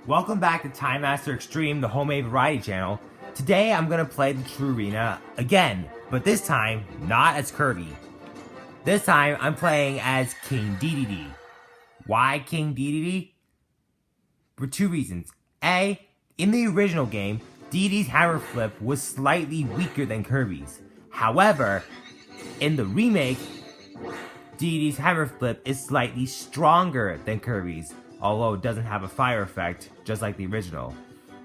Welcome back to Time Master Extreme, the homemade variety channel. Today I'm gonna play the True Arena again, but this time not as Kirby. This time I'm playing as King Dedede. Why King Dedede? For two reasons. A, in the original game, Dedede's hammer flip was slightly weaker than Kirby's. However, in the remake, Dedede's hammer flip is slightly stronger than Kirby's, although it doesn't have a fire effect, just like the original.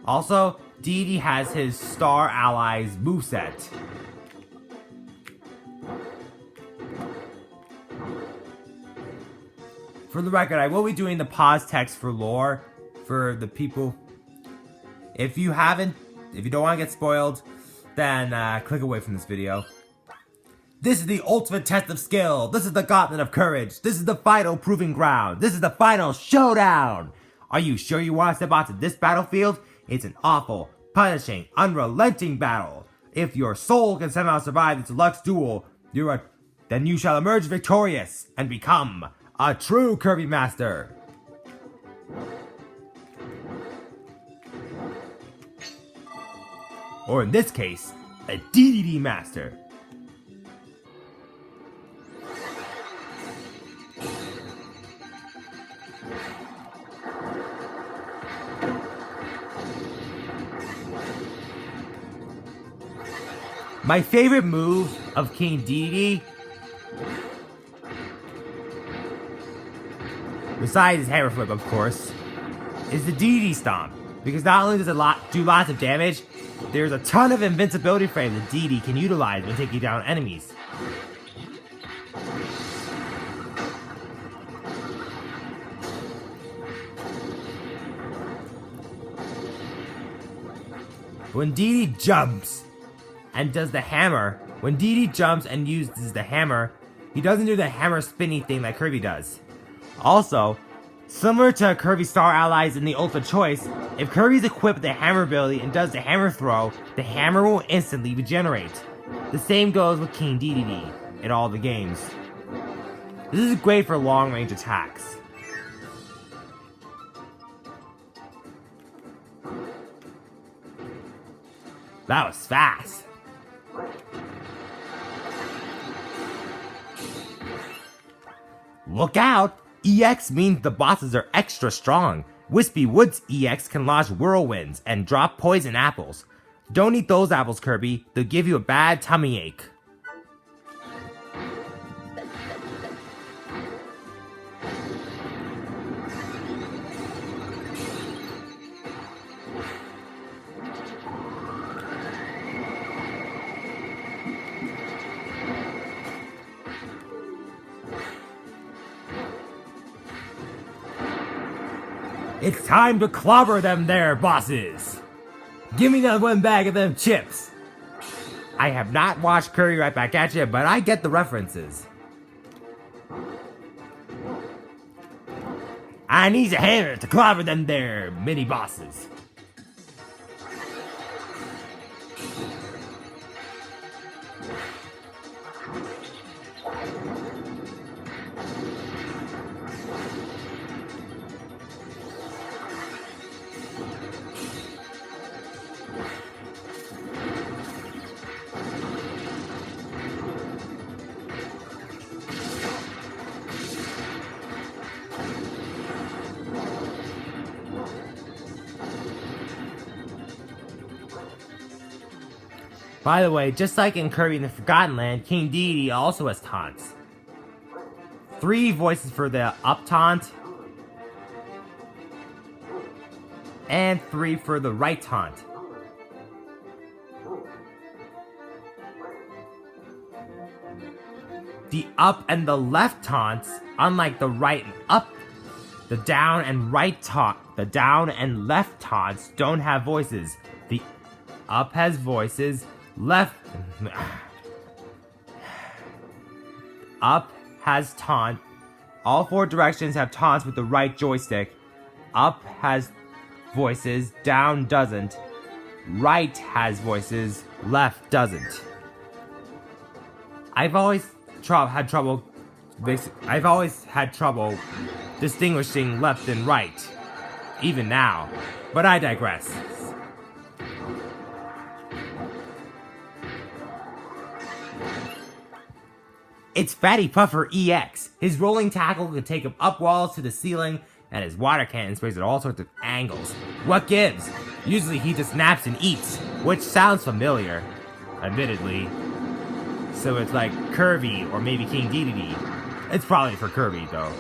Also, Dedede has his Star Allies moveset. For the record, I will be doing the pause text for lore for the people. If you don't want to get spoiled, then click away from this video. This is the ultimate test of skill. This is the gauntlet of courage. This is the final proving ground. This is the final showdown. Are you sure you want to step onto this battlefield? It's an awful, punishing, unrelenting battle. If your soul can somehow survive this Deluxe duel, then you shall emerge victorious and become a true Kirby Master. Or in this case, a Dedede Master. My favorite move of King Dedede, besides his hammer flip of course, is the Dedede Stomp. Because not only does it do lots of damage, there's a ton of invincibility frame that Dedede can utilize when taking down enemies. When Dedede jumps and does the hammer, when Dedede jumps and uses the hammer, he doesn't do the hammer spinny thing like Kirby does. Also, similar to Kirby's Star Allies in the Ultra Choice, if Kirby's equipped with the hammer ability and does the hammer throw, the hammer will instantly regenerate. The same goes with King Dedede in all the games. This is great for long range attacks. That was fast. Look out! EX means the bosses are extra strong. Wispy Wood's EX can launch whirlwinds and drop poison apples. Don't eat those apples, Kirby. They'll give you a bad tummy ache. It's time to clobber them there, bosses! Give me that one bag of them chips! I have not watched Kirby Right Back At You, but I get the references. I need a hammer to clobber them there, mini bosses. By the way, just like in Kirby in the Forgotten Land, King Dedede also has taunts. 3 voices for the up taunt, and 3 for the right taunt. The up and the left taunts, unlike the right and up, the down and left taunts don't have voices. The up has voices. Up has taunt. All 4 directions have taunts with the right joystick. Up has voices, down doesn't. Right has voices, left doesn't. I've always had trouble distinguishing left and right. even now. But I digress. It's Fatty Puffer EX. His rolling tackle can take him up walls to the ceiling, and his water cannon sprays at all sorts of angles. What gives? Usually he just naps and eats, which sounds familiar, admittedly. So it's like Kirby or maybe King Dedede. It's probably for Kirby though.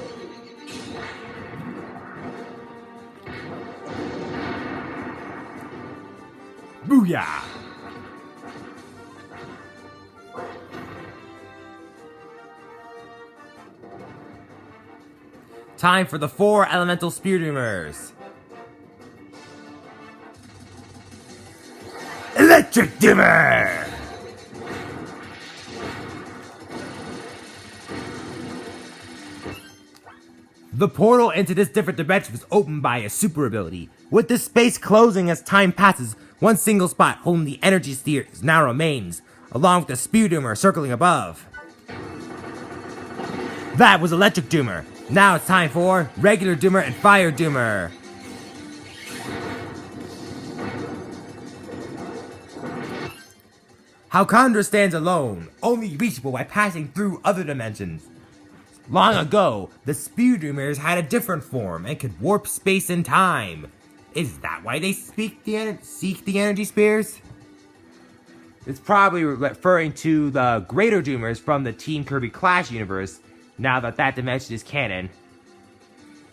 Booyah! Time for the 4 elemental spear doomers. Electric Doomer! The portal into this different dimension was opened by a super ability. With this space closing as time passes, one single spot holding the energy spheres now remains, along with the spear doomer circling above. That was Electric Doomer. Now it's time for Regular Doomer and Fire Doomer. Halcondra stands alone, only reachable by passing through other dimensions. Long ago, the Spear Doomers had a different form and could warp space and time. Is that why they seek the energy spears? It's probably referring to the Greater Doomers from the Team Kirby Clash universe, now that that dimension is canon.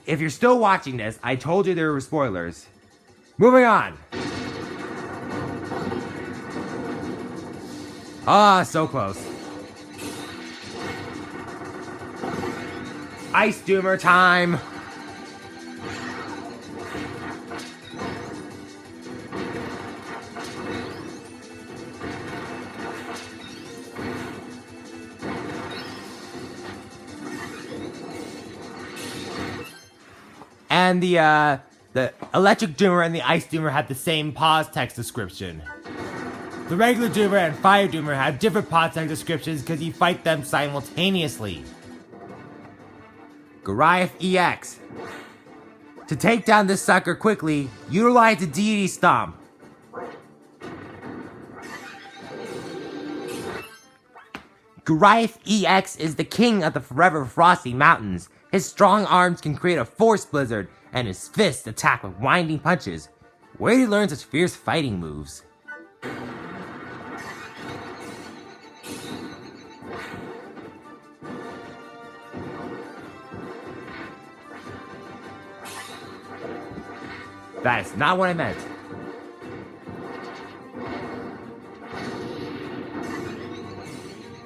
If you're still watching this, I told you there were spoilers. Moving on! Ah, so close. Ice Doomer time! And the Electric Doomer and the Ice Doomer had the same pause text description. The Regular Doomer and Fire Doomer have different pause text descriptions because you fight them simultaneously. Goliath EX. To take down this sucker quickly, utilize the Deity Stomp. Goliath EX is the king of the forever frosty mountains. His strong arms can create a force blizzard, and his fists attack with winding punches. Where did he learn such fierce fighting moves? That is not what I meant.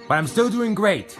But I'm still doing great.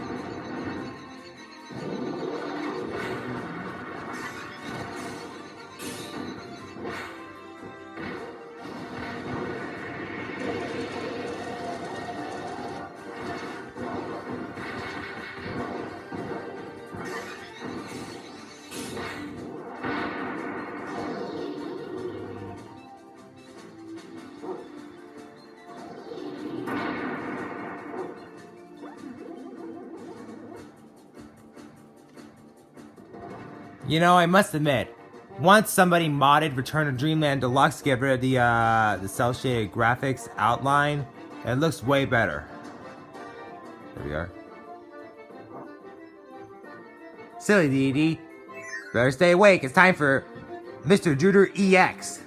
You know, I must admit, once somebody modded Return of Dreamland Deluxe to get rid of the cel-shaded graphics outline, it looks way better. There we are. Silly Dedede. Better stay awake, it's time for Mr. Juder EX.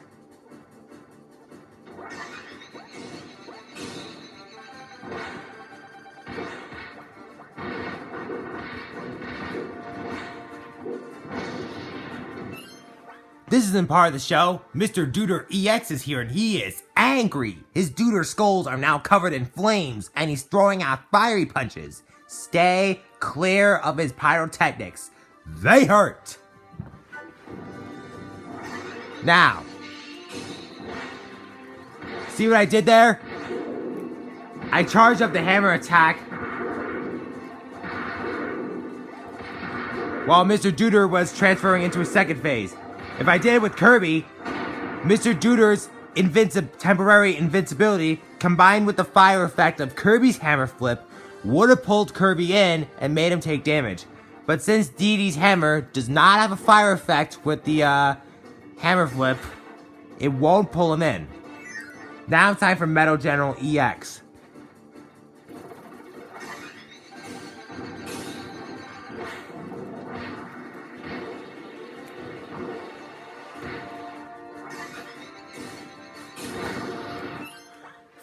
This isn't part of the show. Mr. Duder EX is here and he is angry. His Duder skulls are now covered in flames and he's throwing out fiery punches. Stay clear of his pyrotechnics. They hurt. Now, see what I did there? I charged up the hammer attack while Mr. Duder was transferring into a second phase. If I did it with Kirby, Mr. Duder's temporary invincibility combined with the fire effect of Kirby's hammer flip would have pulled Kirby in and made him take damage. But since Dedede's hammer does not have a fire effect with the Hammer Flip, it won't pull him in. Now it's time for Metal General EX.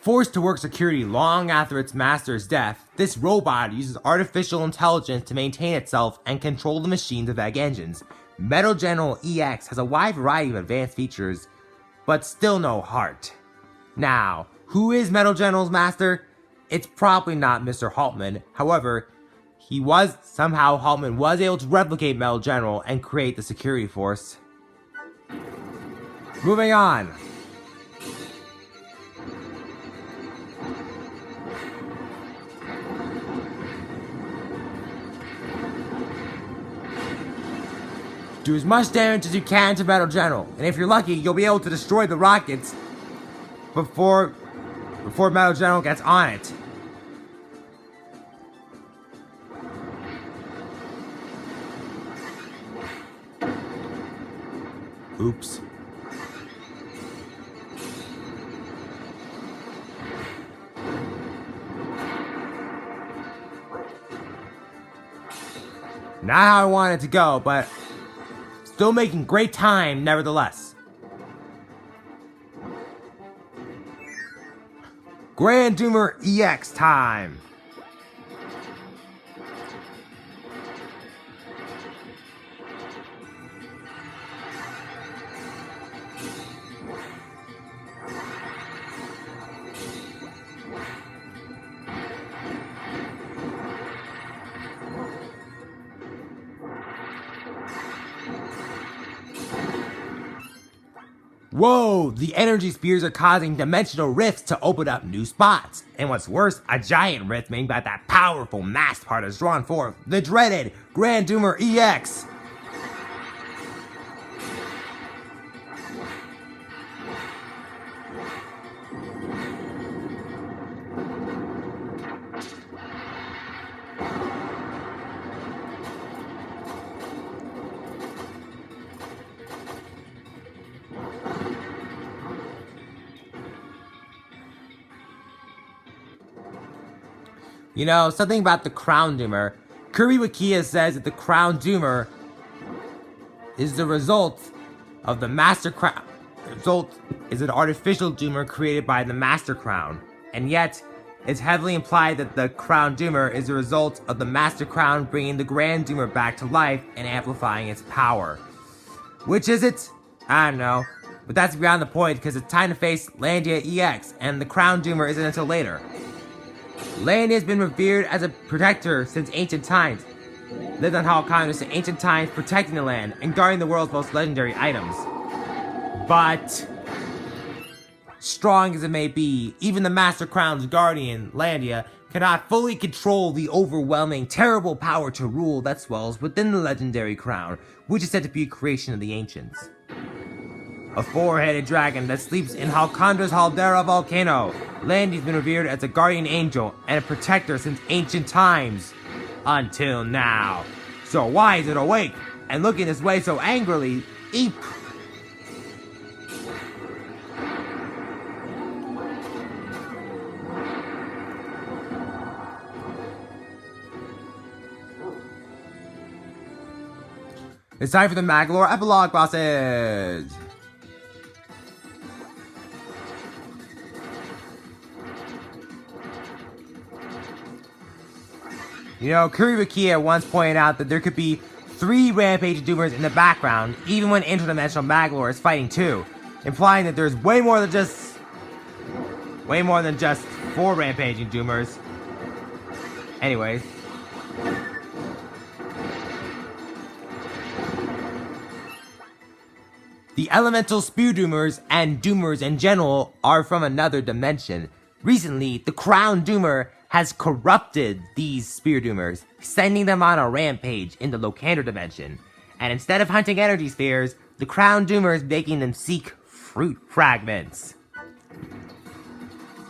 Forced to work security long after its master's death, this robot uses artificial intelligence to maintain itself and control the machine's VEG engines. Metal General EX has a wide variety of advanced features, but still no heart. Now, who is Metal General's master? It's probably not Mr. Haltman. However, Haltman was able to replicate Metal General and create the security force. Moving on. Do as much damage as you can to Metal General, and if you're lucky, you'll be able to destroy the rockets before Metal General gets on it. Oops. Not how I wanted it to go, but still making great time nevertheless. Grand Doomer EX time. Whoa, the energy spears are causing dimensional rifts to open up new spots. And what's worse, a giant rift made by that powerful mass part has drawn forth the dreaded Grand Doomer EX. You know, something about the Crown Doomer. Kirby Wikia says that the Crown Doomer is the result of the Master Crown. The result is an artificial Doomer created by the Master Crown. And yet, it's heavily implied that the Crown Doomer is the result of the Master Crown bringing the Grand Doomer back to life and amplifying its power. Which is it? I don't know. But that's beyond the point because it's time to face Landia EX, and the Crown Doomer isn't until later. Landia has been revered as a protector since ancient times. Lived on Halcyon since ancient times, protecting the land and guarding the world's most legendary items. But strong as it may be, even the Master Crown's guardian, Landia, cannot fully control the overwhelming, terrible power to rule that swells within the legendary crown, which is said to be a creation of the ancients. A four-headed dragon that sleeps in Halcondra's Haldera volcano. Landia's been revered as a guardian angel and a protector since ancient times. Until now. So why is it awake and looking this way so angrily? Eep! It's time for the Maglore epilogue bosses! You know, Kirby Wikia once pointed out that there could be 3 Rampaging Doomers in the background, even when Interdimensional Maglore is fighting 2, implying that there's way more than just 4 Rampaging Doomers. Anyways. The Elemental Spew Doomers and Doomers in general are from another dimension. Recently, the Crown Doomer has corrupted these Spear Doomers, sending them on a rampage in the Locander dimension. And instead of hunting energy spheres, the Crown Doomer is making them seek fruit fragments.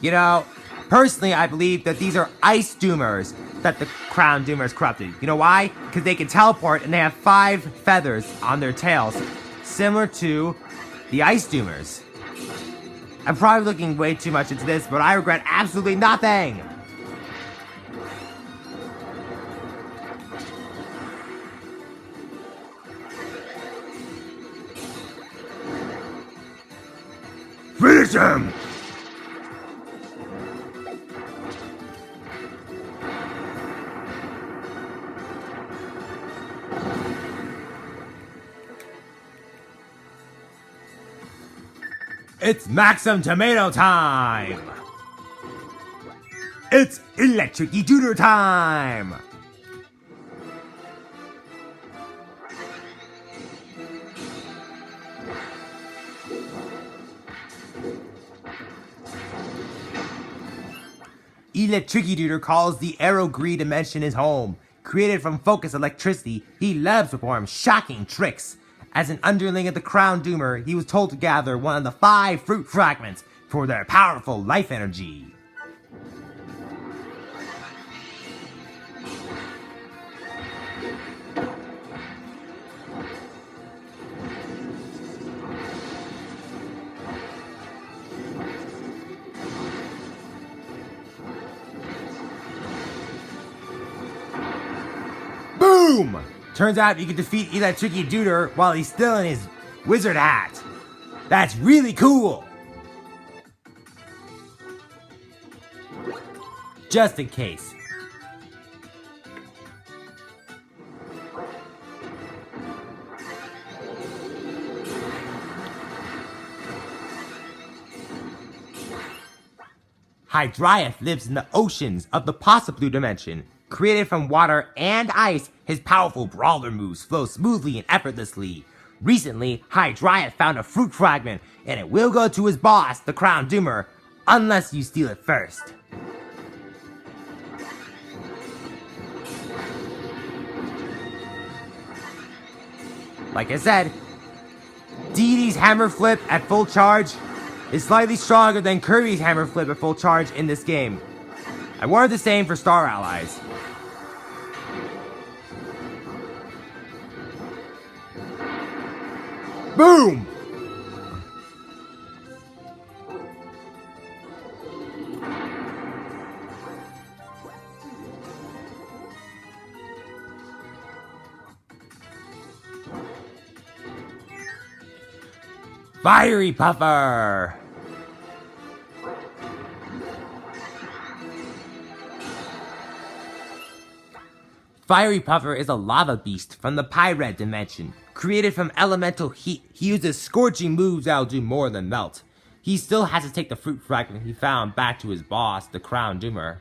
You know, personally I believe that these are Ice Doomers that the Crown Doomer is corrupted. You know why? Because they can teleport and they have 5 feathers on their tails, similar to the Ice Doomers. I'm probably looking way too much into this, but I regret absolutely nothing! Finish him! It's Maxim Tomato time! It's Electric-y Tutor time! Electric-y Tutor calls the Aero-Gree dimension his home. Created from focused electricity, he loves to perform shocking tricks. As an underling of the Crown Doomer, he was told to gather one of the 5 fruit fragments for their powerful life energy. Boom! Turns out you can defeat Electric-y Tutor while he's still in his wizard hat. That's really cool! Just in case. Hydriath lives in the oceans of the Possiblue dimension. Created from water and ice, his powerful brawler moves flow smoothly and effortlessly. Recently, Hydriath found a fruit fragment, and it will go to his boss, the Crown Doomer, unless you steal it first. Like I said, Dedede's hammer flip at full charge is slightly stronger than Kirby's hammer flip at full charge in this game. I wanted the same for Star Allies. Boom! Fiery Puffer! Fiery Puffer is a lava beast from the Pyret dimension. Created from elemental heat, he uses scorching moves that'll do more than melt. He still has to take the fruit fragment he found back to his boss, the Crown Doomer.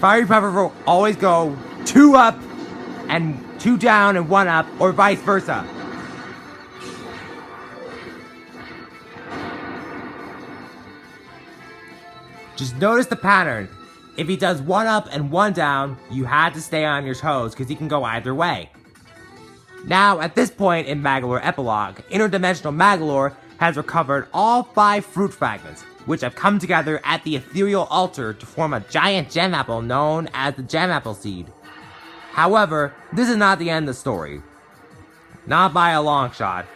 Fiery Puffer will always go 2 up and 2 down and 1 up, or vice versa. Just notice the pattern. If he does 1 up and 1 down, you have to stay on your toes because he can go either way. Now, at this point in Magolor Epilogue, Interdimensional Magolor has recovered all 5 fruit fragments, which have come together at the ethereal altar to form a giant gem apple known as the Gem Apple Seed. However, this is not the end of the story. Not by a long shot.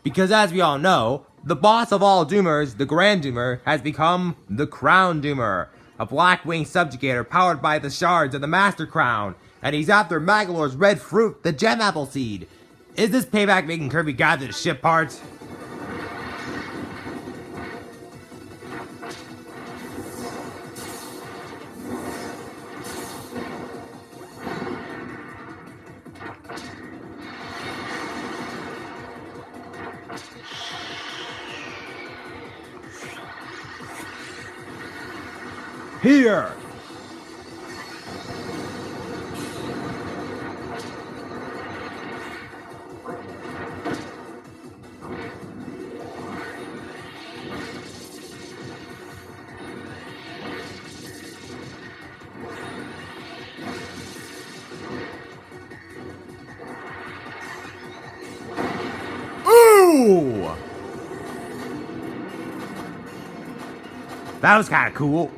Because as we all know, the boss of all Doomers, the Grand Doomer, has become the Crown Doomer, a black-winged subjugator powered by the shards of the Master Crown, and he's after Magolor's red fruit, the Gem Apple Seed. Is this payback making Kirby gather the ship parts? Here! Ooh! That was kind of cool.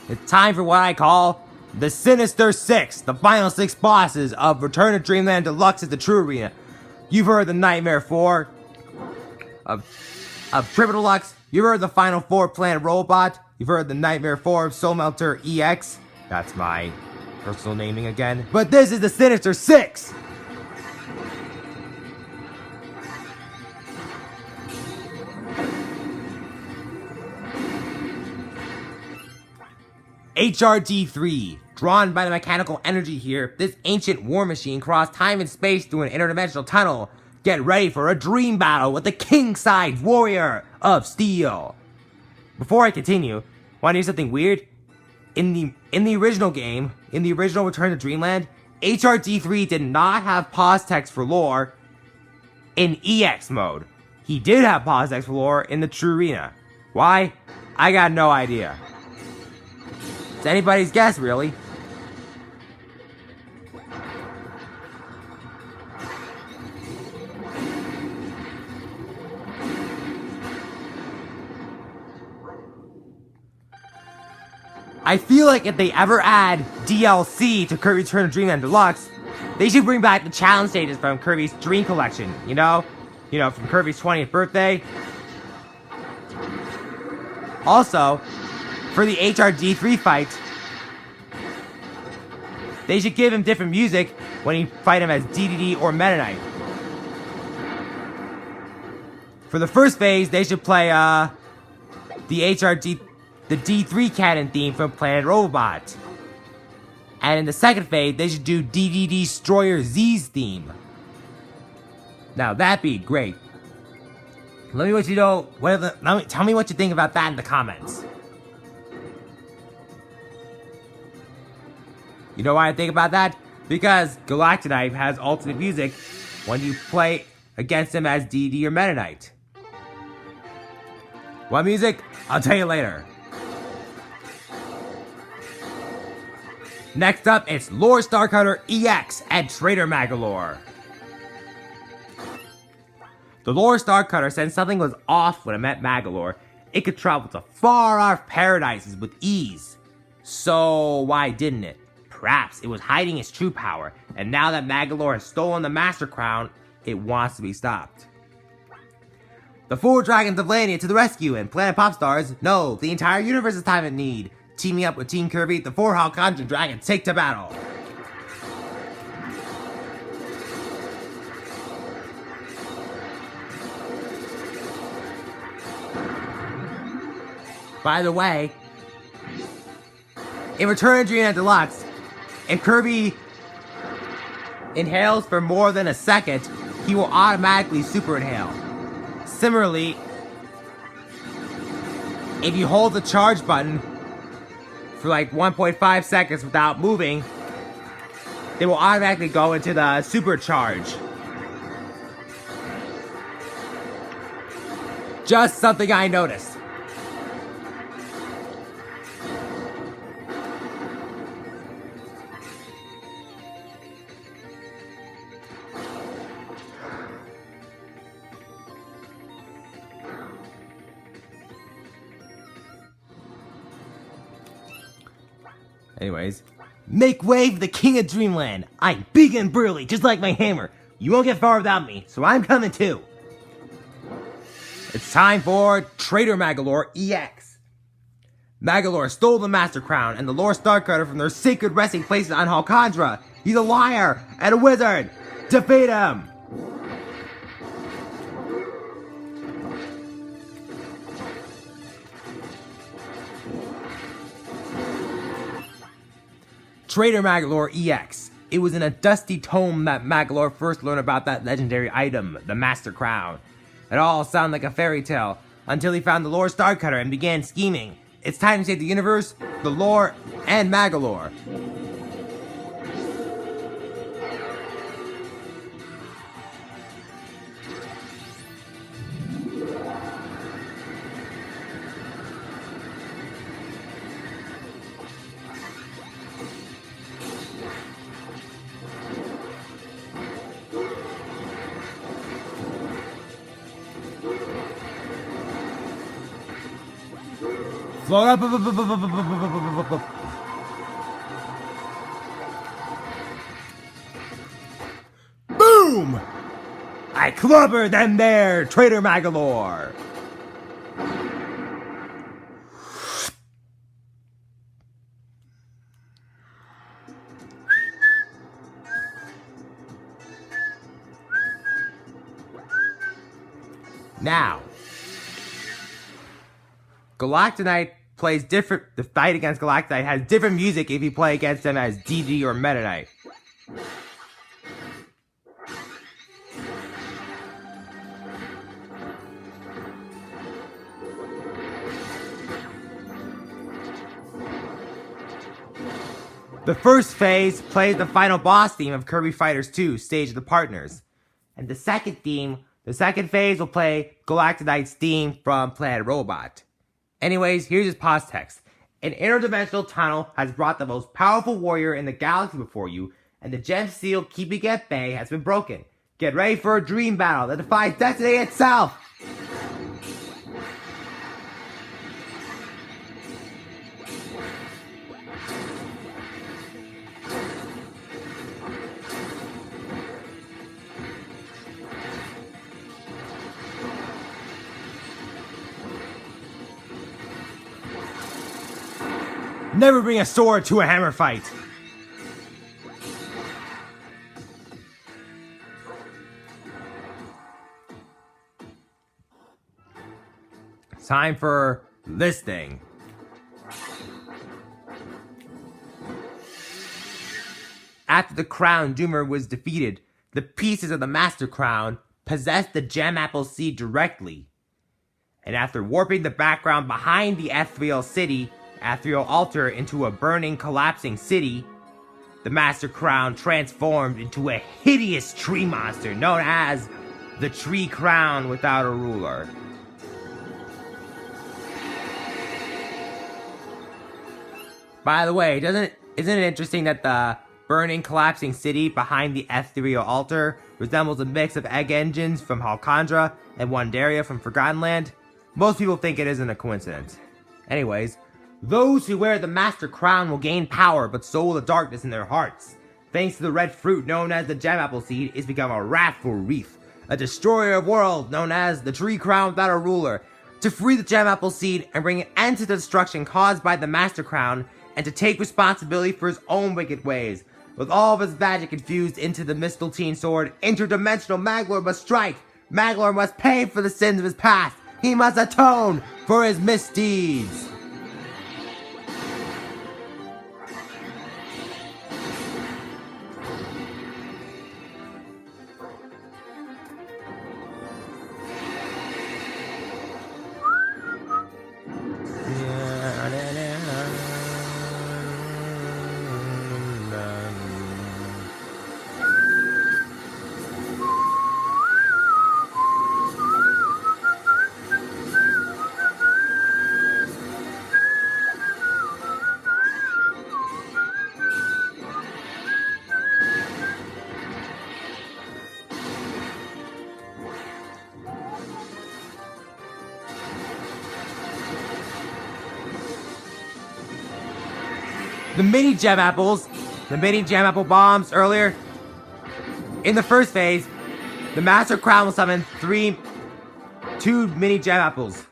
It's time for what I call the Sinister Six, the final 6 bosses of Return to Dreamland Deluxe at the True Arena. You've heard the Nightmare 4 of Triple Deluxe. You've heard the Final 4 Planet Robot. You've heard the Nightmare 4 of Soul Melter EX. That's my personal naming again. But this is the Sinister Six! HRD3. Drawn by the mechanical energy here, this ancient war machine crossed time and space through an interdimensional tunnel. Get ready for a dream battle with the king-size warrior of steel. Before I continue, want to do something weird? In the original game, in the original Return to Dreamland, HRD3 did not have pause text for lore in EX mode. He did have pause text for lore in the True Arena. Why? I got no idea. It's anybody's guess, really. I feel like if they ever add DLC to Kirby Return to Dreamland Deluxe, they should bring back the challenge stages from Kirby's Dream Collection, you know? You know, from Kirby's 20th birthday. Also, for the HRD3 fight, they should give him different music when you fight him as Dedede or Meta Knight. For the first phase, they should play the D3 cannon theme from Planet Robot. And in the second phase, they should do Dedede Destroyer Z's theme. Now that'd be great. Let me tell me what you think about that in the comments. You know why I think about that? Because Galactonite has alternate music when you play against him as Dedede or Meta Knight. What music? I'll tell you later. Next up, it's Lore Starcutter EX and Traitor Magolor. The Lore Starcutter said something was off when it met Magolor. It could travel to far-off paradises with ease. So why didn't it? Perhaps it was hiding its true power, and now that Magolor has stolen the Master Crown, it wants to be stopped. The 4 Dragons of Lania to the rescue, and Planet Popstars, no, the entire universe is time in need. Teaming up with Team Kirby, the 4 Halcondra Dragons take to battle. By the way, in Return to Dreamland Deluxe, if Kirby inhales for more than a second, he will automatically super inhale. Similarly, if you hold the charge button for like 1.5 seconds without moving, they will automatically go into the supercharge. Just something I noticed. Anyways, make way for the King of Dreamland. I'm big and burly, just like my hammer. You won't get far without me, so I'm coming too. It's time for Traitor Magolor EX. Magolor stole the Master Crown and the Lore Starcutter from their sacred resting places on Halcondra. He's a liar and a wizard. Defeat him! Traitor Magolor EX. It was in a dusty tome that Magolor first learned about that legendary item, the Master Crown. It all sounded like a fairy tale, until he found the Lore Starcutter and began scheming. It's time to save the universe, the lore, and Magolor. Float up. Boom! I clobber them there, traitor Magalore! Now, Galactonite plays different. The fight against Galactonite has different music if you play against them as Dedede or Meta Knight. The first phase plays the final boss theme of Kirby Fighters 2, Stage of the Partners. And the second phase will play Galactonite's theme from Planet Robot. Anyways, here's his pause text. An interdimensional tunnel has brought the most powerful warrior in the galaxy before you, and the gem seal keeping at bay has been broken. Get ready for a dream battle that defies destiny itself! Never bring a sword to a hammer fight. Time for this thing. After the Crown Doomer was defeated, the pieces of the Master Crown possessed the Gem Apple Seed directly. And after warping the background behind the ethereal altar into a burning, collapsing city, the Master Crown transformed into a hideous tree monster known as the Tree Crown without a ruler. By the way, isn't it interesting that the burning, collapsing city behind the ethereal altar resembles a mix of egg engines from Halcondra and Wandaria from Forgotten Land? Most people think it isn't a coincidence. Anyways, those who wear the Master Crown will gain power, but so will the darkness in their hearts. Thanks to the red fruit known as the Gem Apple Seed, it's become a wrathful reef, a destroyer of worlds known as the Tree Crown without a ruler. To free the Gem Apple Seed and bring an end to the destruction caused by the Master Crown, and to take responsibility for his own wicked ways. With all of his magic infused into the Mistletoe Sword, interdimensional Magalore must strike. Magalore must pay for the sins of his past. He must atone for his misdeeds. The mini gem apple bombs earlier. In the first phase, the Master Crown will summon two mini gem apples.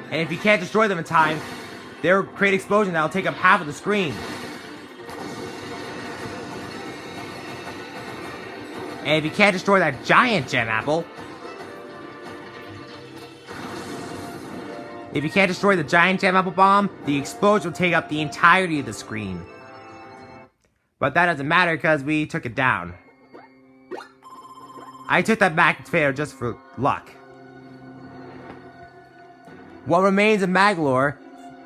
And if you can't destroy them in time, they'll create explosions that'll take up half of the screen. And if you can't destroy that giant gem apple, if you can't destroy the giant gem apple bomb, the explosion will take up the entirety of the screen. But that doesn't matter because we took it down. I took that back to Fader just for luck. What remains of Magalore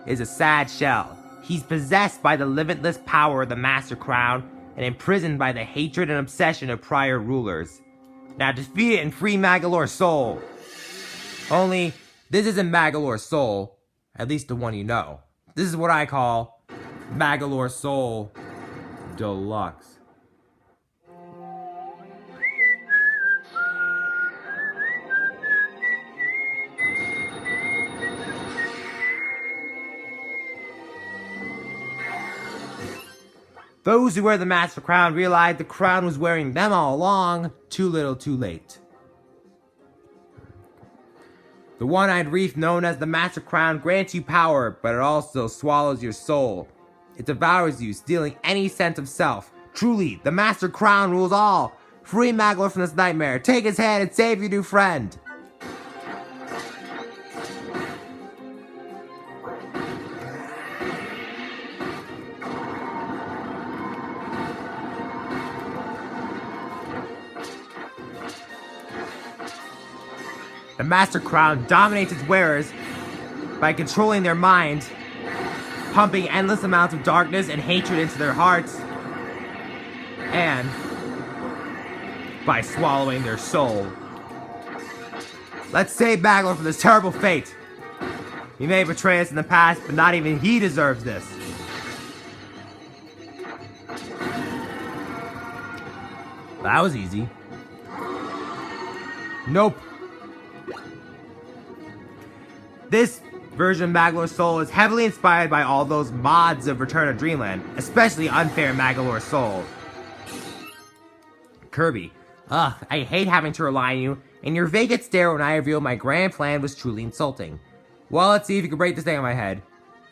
is a sad shell. He's possessed by the limitless power of the Master Crown and imprisoned by the hatred and obsession of prior rulers. Now defeat it and free Magalore's soul. Only, this isn't Magalore's soul, at least the one you know. This is what I call Magalore's Soul Deluxe. Those who wear the Master Crown realize the crown was wearing them all along, too little too late. The one-eyed reef known as the Master Crown grants you power, but it also swallows your soul. It devours you, stealing any sense of self. Truly, the Master Crown rules all. Free Maglor from this nightmare. Take his hand and save your new friend. The Master Crown dominates its wearers by controlling their minds, pumping endless amounts of darkness and hatred into their hearts, and by swallowing their soul. Let's save Maglor from this terrible fate. He may betray us in the past, but not even he deserves this. That was easy. Nope. This version of Maglor's Soul is heavily inspired by all those mods of Return of Dreamland, especially Unfair Maglor's Soul. Kirby. Ugh, I hate having to rely on you, and your vacant stare when I revealed my grand plan was truly insulting. Well, let's see if you can break this thing on my head.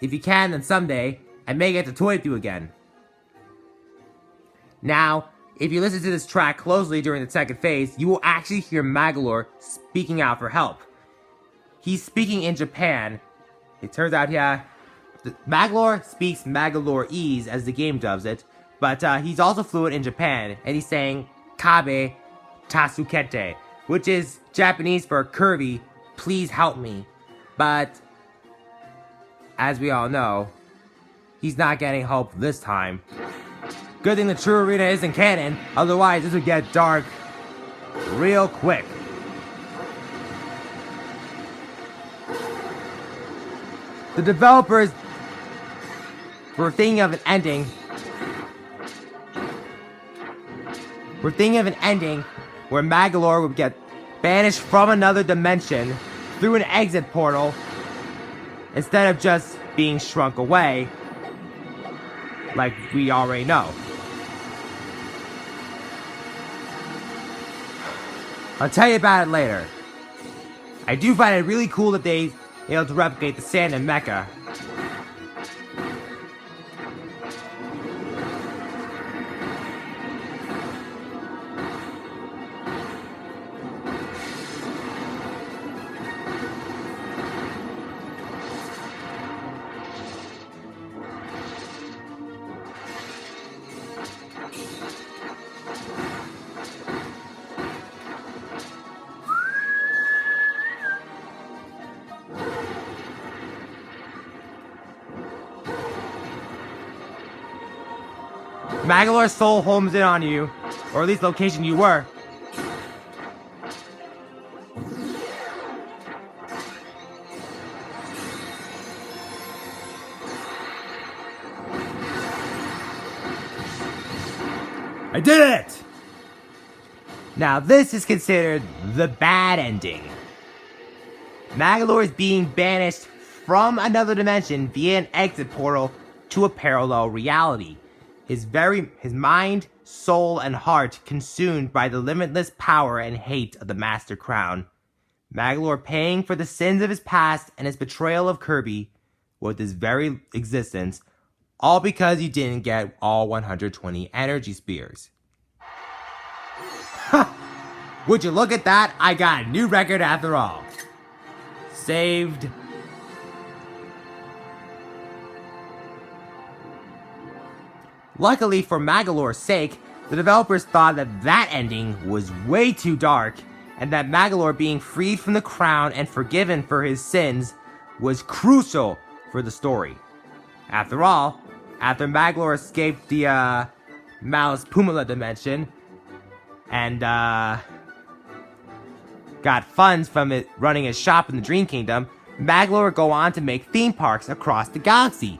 If you can, then someday, I may get to toy with you again. Now, if you listen to this track closely during the second phase, you will actually hear Maglor speaking out for help. He's speaking in Japan. It turns out, Maglor speaks Magalorese, as the game dubs it, but he's also fluent in Japan, and he's saying Kabe Tasukete, which is Japanese for Kirby, please help me. But, as we all know, he's not getting help this time. Good thing the True Arena isn't canon, otherwise this would get dark real quick. The developers were thinking of an ending. Where Maglor would get banished from another dimension through an exit portal instead of just being shrunk away like we already know. I'll tell you about it later. I do find it really cool that they able to replicate the sand in Mecha. Maglor's soul homes in on you, or at least the location you were. I did it! Now this is considered the bad ending. Maglor is being banished from another dimension via an exit portal to a parallel reality. His mind, soul, and heart consumed by the limitless power and hate of the Master Crown. Maglor paying for the sins of his past and his betrayal of Kirby with his very existence, all because you didn't get all 120 energy spears. Ha! Would you look at that? I got a new record after all. Saved. Luckily for Maglor's sake, the developers thought that that ending was way too dark, and that Maglor being freed from the crown and forgiven for his sins was crucial for the story. After all, after Maglor escaped the Malus Pumala dimension and got funds from it running his shop in the Dream Kingdom, Maglor would go on to make theme parks across the galaxy.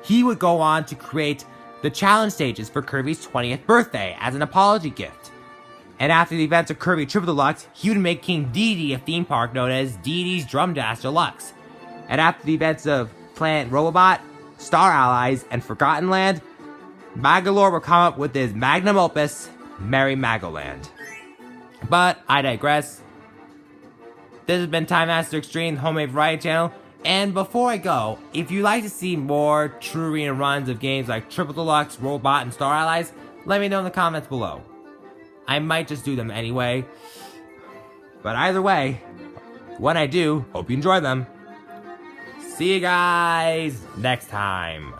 He would go on to create the challenge stages for Kirby's 20th birthday as an apology gift. And after the events of Kirby Triple Deluxe, he would make King Dedede a theme park known as Dedede's Drum Dash Deluxe. And after the events of Planet Robobot, Star Allies, and Forgotten Land, Magalore will come up with his magnum opus, Merry Magoland. But I digress. This has been Time Master Extreme, the Homemade Variety Channel. And before I go, if you'd like to see more True Arena runs of games like Triple Deluxe, Robot, and Star Allies, let me know in the comments below. I might just do them anyway. But either way, when I do, hope you enjoy them. See you guys next time.